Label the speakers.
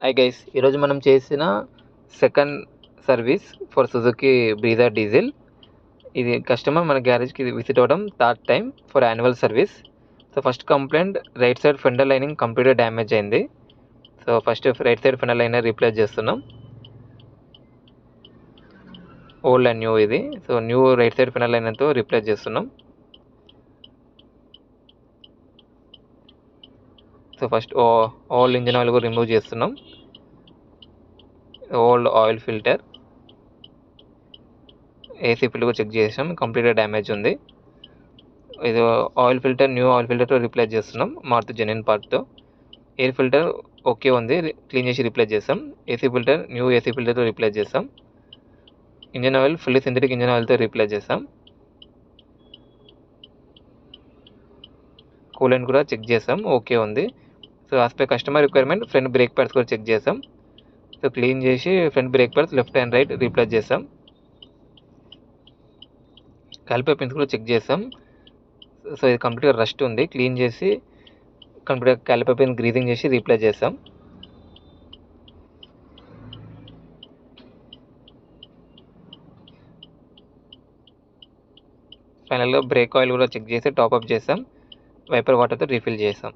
Speaker 1: Hi guys, ఈరోజు మనం చేసిన second service for Suzuki Brezza diesel. ఇది కస్టమర్ మన గ్యారేజ్కి విజిట్ అవ్వడం third time for annual service. So first complaint, right side fender lining కంప్లీట్గా డ్యామేజ్ అయింది. So first right side fender liner replace చేస్తున్నాం, ఓల్డ్ అండ్ న్యూ ఇది. So new right side fender లైనర్తో replace చేస్తున్నాం. So first old engine oil కూడా remove చేస్తున్నాం. Old oil filter, AC filter కూడా check చేసాం, కంప్లీట్గా డ్యామేజ్ ఉంది. ఇది ఆయిల్ ఫిల్టర్, న్యూ ఆయిల్ ఫిల్టర్తో రీప్లేస్ చేస్తున్నాం మారుతి జెన్యున్ పార్ట్తో. ఎయిర్ ఫిల్టర్ ఓకే ఉంది, క్లీన్ చేసి రీప్లేస్ చేస్తాం. ఏసీ ఫిల్టర్ న్యూ ఏసీ ఫిల్టర్తో రీప్లేస్ చేస్తాం. Engine oil fully synthetic engine ఆయిల్తో రీప్లేస్ చేస్తాం. కూలెంట్ కూడా చెక్ చేస్తాం, ఓకే ఉంది. So as per customer requirement front brake pads కూడా చెక్ చేస్తాం. సో క్లీన్ చేసి front brake pads left and right replace చేస్తాం. కాలిపర్ పిన్స్ కూడా చెక్ చేస్తాం. సో ఇది కంప్లీట్గా రస్ట్ ఉంది, క్లీన్ చేసి కంప్లీట్గా కాలిపర్ పిన్ గ్రీజింగ్ చేసి రీప్లేస్ చేస్తాం. ఫైనల్గా బ్రేక్ ఆయిల్ కూడా చెక్ చేసి టాప్అప్ చేస్తాం, వైపర్ వాటర్తో రీఫిల్ చేస్తాం.